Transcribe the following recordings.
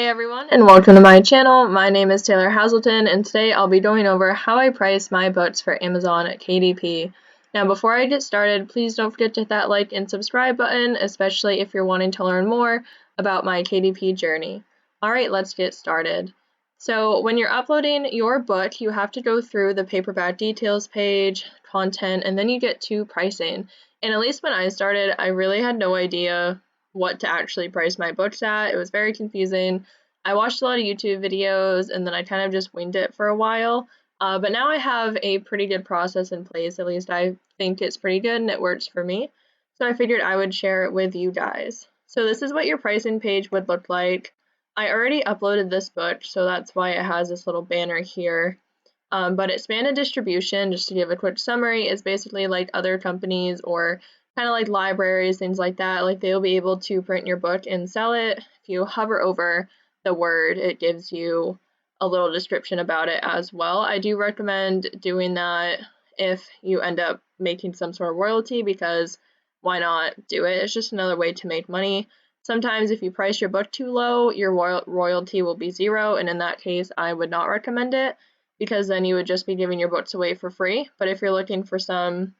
Hey everyone, and welcome to my channel. My name is Taylor Hazelton, and today I'll be going over how I price my books for Amazon at KDP. Now, before I get started, please don't forget to hit that like and subscribe button, especially if you're wanting to learn more about my KDP journey. Alright, let's get started. So, when you're uploading your book, you have to go through the paperback details page, content, and then you get to pricing. And at least when I started, I really had no idea what to actually price my books at. It was very confusing. I watched a lot of YouTube videos and then I kind of just winged it for a while. But now I have a pretty good process in place. At least I think it's pretty good and it works for me. So I figured I would share it with you guys. So this is what your pricing page would look like. I already uploaded this book, so that's why it has this little banner here. But expanded distribution, just to give a quick summary, is basically like other companies or kind of like libraries, things like that. Like they'll be able to print your book and sell it. If you hover over the word, it gives you a little description about it as well. I do recommend doing that if you end up making some sort of royalty, because why not do it? It's just another way to make money. Sometimes if you price your book too low, your royalty will be zero, and in that case, I would not recommend it, because then you would just be giving your books away for free. But if you're looking for some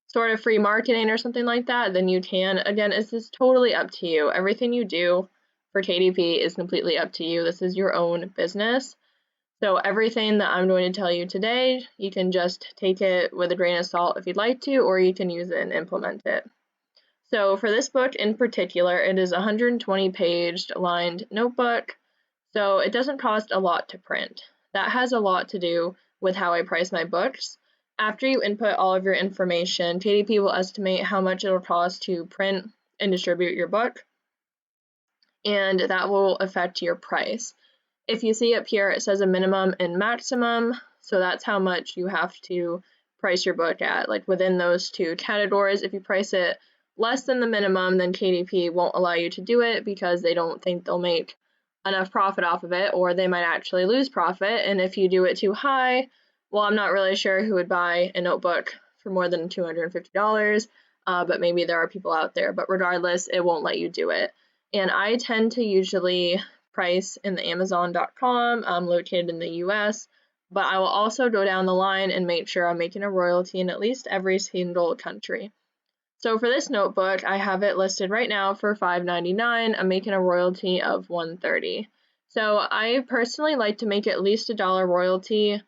sort of free marketing or something like that, then you can. Again, it's just totally up to you. Everything you do for KDP is completely up to you. This is your own business. So everything that I'm going to tell you today, you can just take it with a grain of salt if you'd like to, or you can use it and implement it. So for this book in particular, it is a 120-page lined notebook, so it doesn't cost a lot to print. That has a lot to do with how I price my books. After you input all of your information, KDP will estimate how much it'll cost to print and distribute your book, and that will affect your price. If you see up here, it says a minimum and maximum, so that's how much you have to price your book at, like within those two categories. If you price it less than the minimum, then KDP won't allow you to do it because they don't think they'll make enough profit off of it, or they might actually lose profit. And if you do it too high, well, I'm not really sure who would buy a notebook for more than $250, but maybe there are people out there. But regardless, it won't let you do it. And I tend to usually price in the Amazon.com, located in the US, but I will also go down the line and make sure I'm making a royalty in at least every single country. So for this notebook, I have it listed right now for $5.99. I'm making a royalty of $1.30. So I personally like to make at least $1 royalty,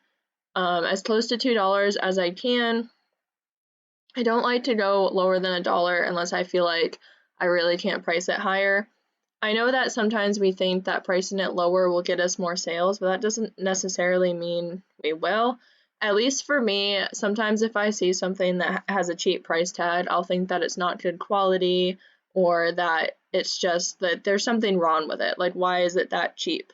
as close to $2 as I can. I don't like to go lower than $1 unless I feel like I really can't price it higher. I know that sometimes we think that pricing it lower will get us more sales, but that doesn't necessarily mean we will. At least for me, sometimes if I see something that has a cheap price tag, I'll think that it's not good quality, or that it's just that there's something wrong with it. Like, why is it that cheap?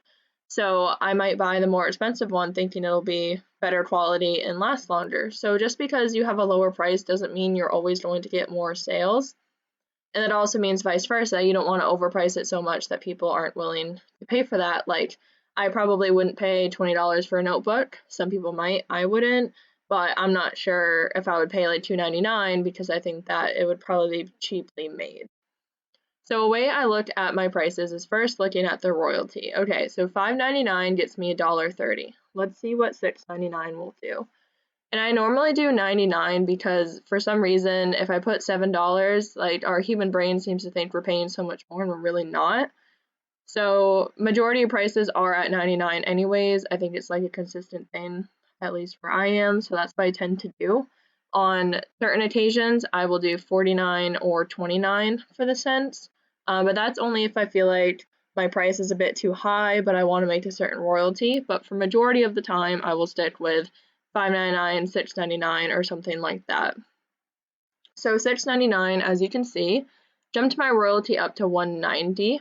So I might buy the more expensive one thinking it'll be better quality and last longer. So just because you have a lower price doesn't mean you're always going to get more sales. And it also means vice versa. You don't want to overprice it so much that people aren't willing to pay for that. Like, I probably wouldn't pay $20 for a notebook. Some people might, I wouldn't, but I'm not sure if I would pay like $2.99, because I think that it would probably be cheaply made. So a way I looked at my prices is first looking at the royalty. Okay, so $5.99 gets me $1.30. Let's see what $6.99 will do. And I normally do 99 because for some reason, if I put $7, like, our human brain seems to think we're paying so much more and we're really not. So majority of prices are at 99 anyways. I think it's like a consistent thing, at least where I am. So that's what I tend to do. On certain occasions, I will do 49 or 29 for the cents. But that's only if I feel like my price is a bit too high, but I want to make a certain royalty. But for majority of the time, I will stick with $5.99, $6.99, or something like that. So $6.99, as you can see, jumped my royalty up to $1.90,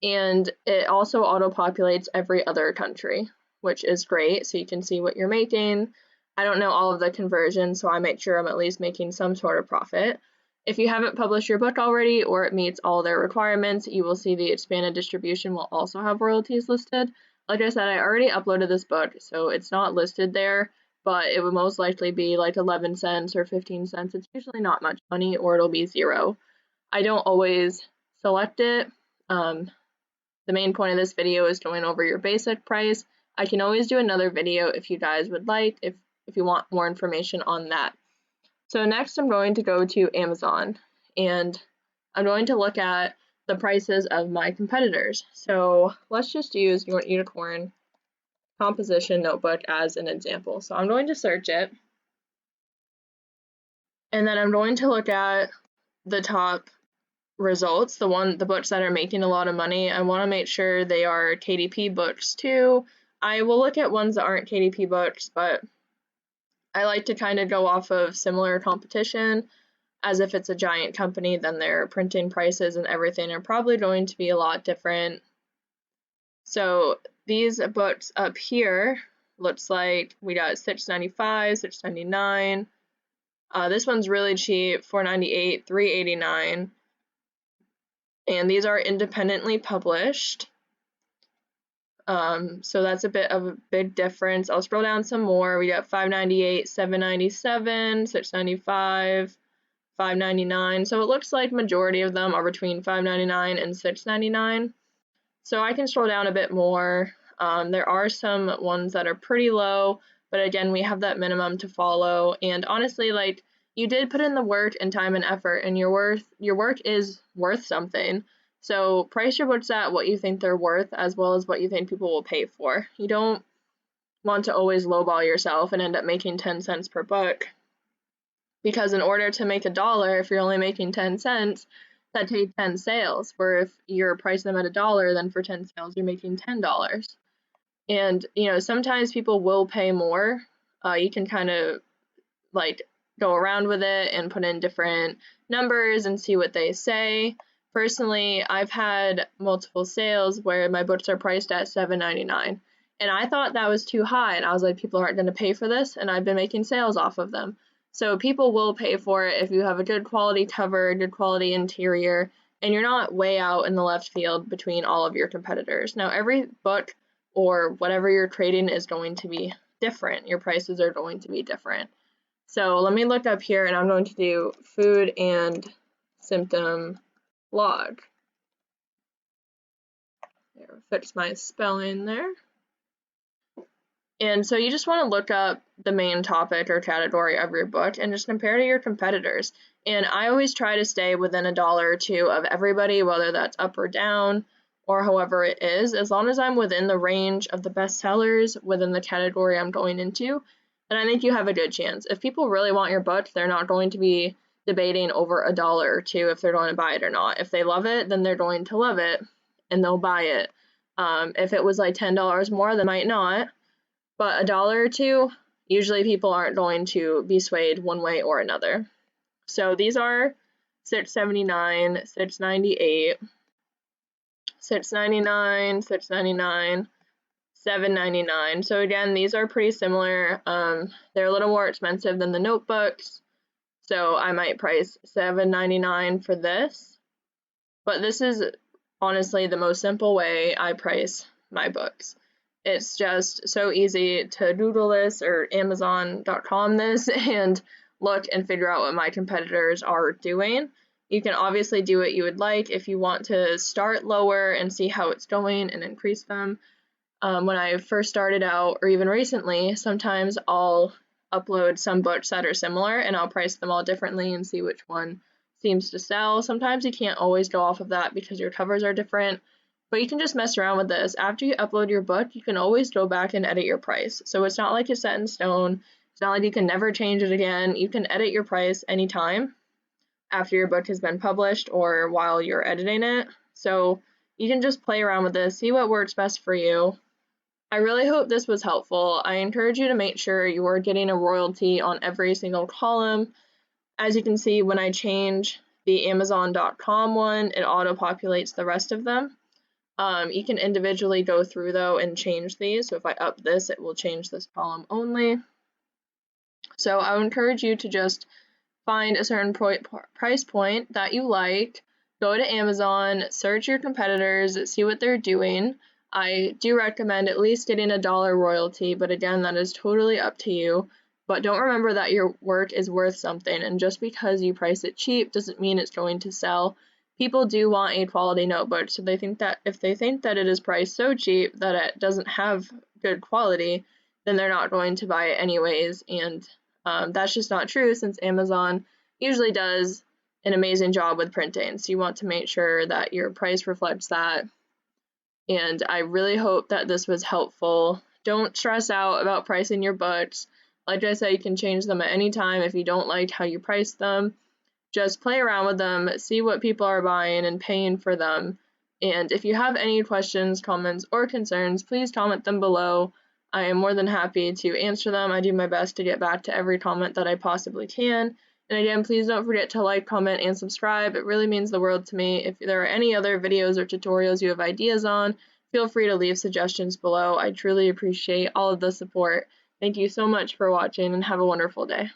and it also auto-populates every other country, which is great, so you can see what you're making. I don't know all of the conversions, so I make sure I'm at least making some sort of profit. If you haven't published your book already, or it meets all their requirements, you will see the expanded distribution will also have royalties listed. Like I said, I already uploaded this book, so it's not listed there, but it would most likely be like 11 cents or 15 cents. It's usually not much money, or it'll be zero. I don't always select it. the main point of this video is going over your basic price. I can always do another video if you guys would like, if you want more information on that. So next I'm going to go to Amazon, and I'm going to look at the prices of my competitors. So let's just use unicorn composition notebook as an example. So I'm going to search it, and then I'm going to look at the top results, the books that are making a lot of money. I want to make sure they are KDP books too. I will look at ones that aren't KDP books, but I like to kind of go off of similar competition, as if it's a giant company, then their printing prices and everything are probably going to be a lot different. So these books up here, looks like we got $6.95, $6.99. This one's really cheap, $4.98, $3.89. And these are independently published. So that's a bit of a big difference. I'll scroll down some more. We got $5.98, $7.97, $6.95, $5.99. So it looks like majority of them are between $5.99 and $6.99. So I can scroll down a bit more. There are some ones that are pretty low, but again, we have that minimum to follow. And honestly, like, you did put in the work and time and effort, and your work is worth something. So price your books at what you think they're worth, as well as what you think people will pay for. You don't want to always lowball yourself and end up making 10 cents per book, because in order to make $1, if you're only making 10 cents, that takes 10 sales. Where if you're pricing them at $1, then for 10 sales you're making $10. And sometimes people will pay more. You can kind of like go around with it and put in different numbers and see what they say. Personally, I've had multiple sales where my books are priced at $7.99, and I thought that was too high, and I was like, people aren't going to pay for this, and I've been making sales off of them. So people will pay for it if you have a good quality cover, good quality interior, and you're not way out in the left field between all of your competitors. Now, every book or whatever you're trading is going to be different. Your prices are going to be different. So let me look up here, and I'm going to do food and symptom log. There, fix my spelling there. And so you just want to look up the main topic or category of your book and just compare to your competitors. And I always try to stay within $1 or $2 of everybody, whether that's up or down or however it is, as long as I'm within the range of the best sellers within the category I'm going into. And I think you have a good chance. If people really want your book, they're not going to be debating over $1 or $2 if they're going to buy it or not. If they love it, then they're going to love it and they'll buy it. If it was like $10 more, they might not. But $1 or $2, usually people aren't going to be swayed one way or another. So these are $6.79, $6.98, $6.99, $6.99, $7.99. So again, these are pretty similar. They're a little more expensive than the notebooks, so I might price $7.99 for this. But this is honestly the most simple way I price my books. It's just so easy to Google this or Amazon.com this and look and figure out what my competitors are doing. You can obviously do what you would like if you want to start lower and see how it's going and increase them. When I first started out, or even recently, sometimes I'll upload some books that are similar and I'll price them all differently and see which one seems to sell. Sometimes you can't always go off of that because your covers are different, but you can just mess around with this. After you upload your book, you can always go back and edit your price. So it's not like it's set in stone. It's not like you can never change it again. You can edit your price anytime after your book has been published or while you're editing it. So you can just play around with this, see what works best for you. I really hope this was helpful. I encourage you to make sure you are getting a royalty on every single column. As you can see, when I change the Amazon.com one, it auto-populates the rest of them. You can individually go through though and change these. So if I up this, it will change this column only. So I would encourage you to just find a certain price point that you like, go to Amazon, search your competitors, see what they're doing. I do recommend at least getting $1 royalty, but again, that is totally up to you. But don't remember that your work is worth something, and just because you price it cheap doesn't mean it's going to sell. people do want a quality notebook, so they think that if they think that it is priced so cheap that it doesn't have good quality, then they're not going to buy it anyways, and that's just not true, since Amazon usually does an amazing job with printing, so you want to make sure that your price reflects that. And I really hope that this was helpful. Don't stress out about pricing your books. Like I said, you can change them at any time if you don't like how you price them. Just play around with them, see what people are buying and paying for them. And if you have any questions, comments, or concerns, please comment them below. I am more than happy to answer them. I do my best to get back to every comment that I possibly can. And again, please don't forget to like, comment, and subscribe. It really means the world to me. If there are any other videos or tutorials you have ideas on, feel free to leave suggestions below. I truly appreciate all of the support. Thank you so much for watching, and have a wonderful day.